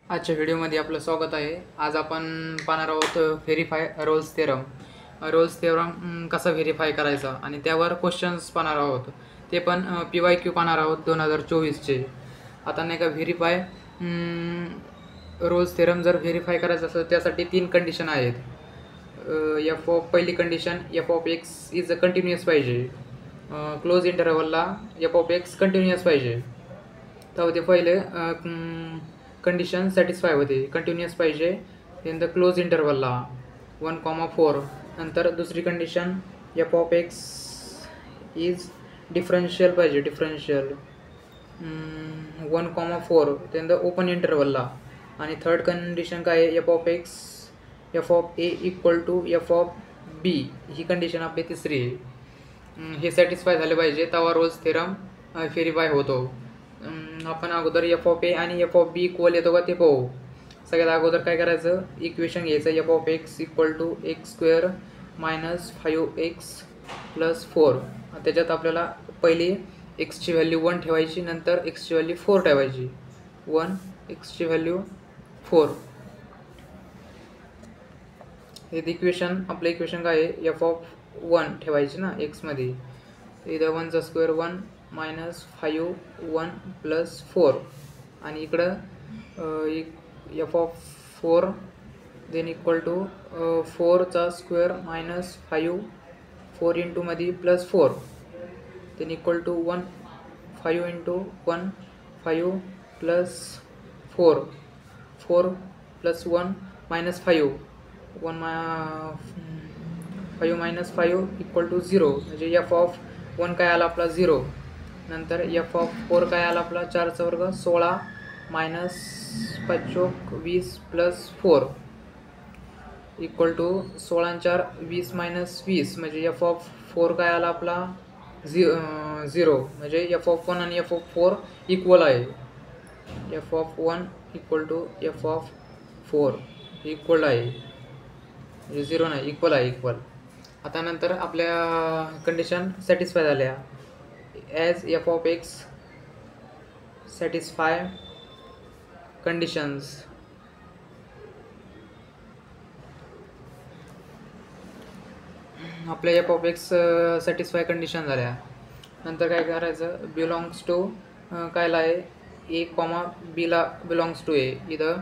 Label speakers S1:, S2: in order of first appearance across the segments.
S1: आजच्या व्हिडिओमध्ये आपलं स्वागत आहे। आज आपण पाहणार आहोत verify Rolle's theorem. Rolls theorem कसा व्हेरीफाय करायचा आणि त्यावर क्वेश्चन्स पाहणार आहोत, ते पण PYQ पाहणार आहोत 2024 चे। आता नाही का व्हेरीफाय रोल्स थेरम जर व्हेरीफाय करायचं असेल त्यासाठी 3 कंडिशन आहेत। पहिली condition f of x is continuous पाहिजे, क्लोज इंटरवलला f ऑफ x कंटिन्युअस पाहिजे, तर ते पहिले कंडिशन सॅटिस्फाय होते, कंटिन्युअस पाहिजे इन द क्लोज इंटरवलला 1,4। नंतर दुसरी condition f of x is differential पाहिजे, डिफरन्शियल 1,4 इन द ओपन इंटरवलला। आणि थर्ड कंडिशन काय आहे, f of a equal to f of b, he condition आपली तिसरी आहे। हे सॅटिस्फाय झाले पाहिजे तेव्हा रोल्स थेरम व्हेरीफाय होतो। आपण अगोदर f ऑफ a आणि f ऑफ b इक्वल येतो का ते पाहू। सगळ्यात अगोदर काय करायचं, इक्वेशन घ्यायचं f of x equal to x square minus 5x plus 4। त्याच्यात आपल्याला पहिली एक्सची व्हॅल्यू 1 ठेवायची, नंतर एक्सची व्हॅल्यू 4 ठेवायची। 1 एक्सची व्हॅल्यू 4, हे इक्वेशन आपलं इक्वेशन काय आहे, f ऑफ 1 ठेवायची ना एक्समध्ये, इथं 1चा स्क्वेअर 1 मायनस 5 1 प्लस 4, आणि इकडं f of 4 then equal to 4चा स्क्वेअर मायनस 5 4 इंटू मध्ये plus 4 then equal to 1 5 into 1 5 plus 4 4 plus 1 minus 5 5 minus 5 equal to 0, म्हणजे f ऑफ 1 काय आला आपला 0। नंतर f ऑफ 4 काय आला आपला 4चा वर्ग 16 मायनस 5 चौक 20 प्लस 4 इक्वल टू 16 4 20 मायनस 20, म्हणजे f ऑफ 4 काय आला आपला 0, म्हणजे f ऑफ 1 आणि f ऑफ 4 इक्वल आहे। f of 1 equal to f of 4 equal आहे, म्हणजे 0 नाही, इक्वल आहे, इक्वल। आता नंतर आपल्या कंडिशन सॅटिस्फाय झाल्या, as f of x satisfy conditions. आपल्या f of x satisfy condition झाल्या, नंतर काय करायचं, बिलॉंग्स टू कायला आहे, a कॉमा b ला बिलॉंग्स टू a। इथं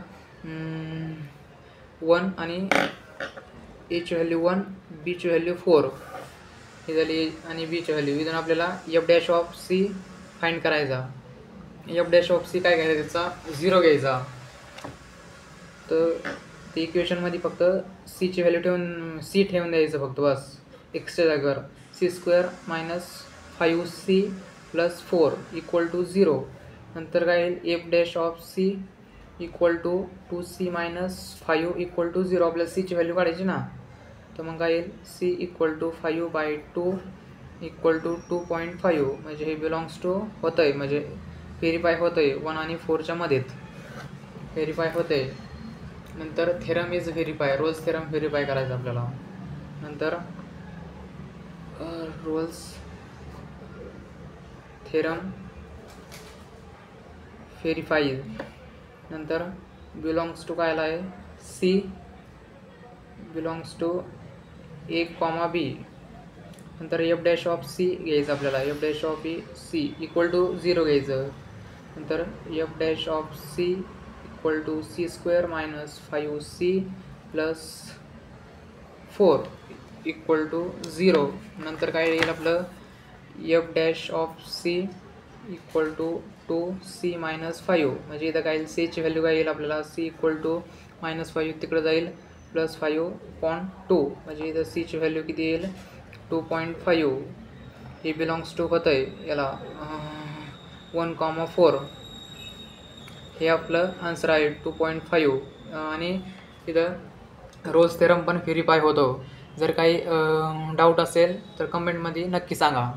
S1: 1 आणि a ची व्हॅल्यू 1 b ची व्हॅल्यू 4 ही झाली, आणि b ची व्हॅल्यू। इथून आपल्याला f dash of c find करायचा। f डॅश ऑफ c काय घ्यायचा, त्याचा 0 घ्यायचा, तर ते इक्वेशनमध्ये फक्त c ची व्हॅल्यू ठेवून c ठेवून द्यायचं फक्त, बस एक्सच्या जागेवर c square minus 5c plus 4 equal to 0। नंतर काय येईल, f dash of c equal to 2c minus 5 equal to 0, आपल्याला c ची व्हॅल्यू काढायची ना, तर मग काय येईल, c equal to 5/2 equal to 2.5, म्हणजे हे बिलॉंग्स टू होतं आहे, म्हणजे व्हेरीफाय होतं आहे 1 आणि 4च्या मध्येत व्हेरीफाय होतं आहे। नंतर theorem is verify, Rolle's theorem verify करायचं आपल्याला। नंतर रोल्स थेरम व्हेरीफाईड, नंतर बिलॉंग्स टू कायला आहे, c belongs to a comma b। नंतर f डॅश ऑफ c घ्यायचं आपल्याला, f dash of c equal to 0 घ्यायचं। नंतर f dash of c equal to c square minus 5c plus 4 equal to 0। नंतर काय येईल आपलं, f dash of c equal to 2c minus 5, म्हणजे इथं काय येईल, c ची व्हॅल्यू काय येईल आपल्याला, c इक्वल टू मायनस 5 तिकडे जाईल प्लस 5.2, म्हणजे इथं c ची व्हॅल्यू किती येईल 2.5। हे बिलॉंग्स टू होतं आहे याला 1,4, हे आपलं आन्सर आहे 2.5। आणि इथं रोल्स थेरम पण व्हेरीफाय होतो। जर काही डाऊट असेल तर कमेंटमध्ये नक्की सांगा।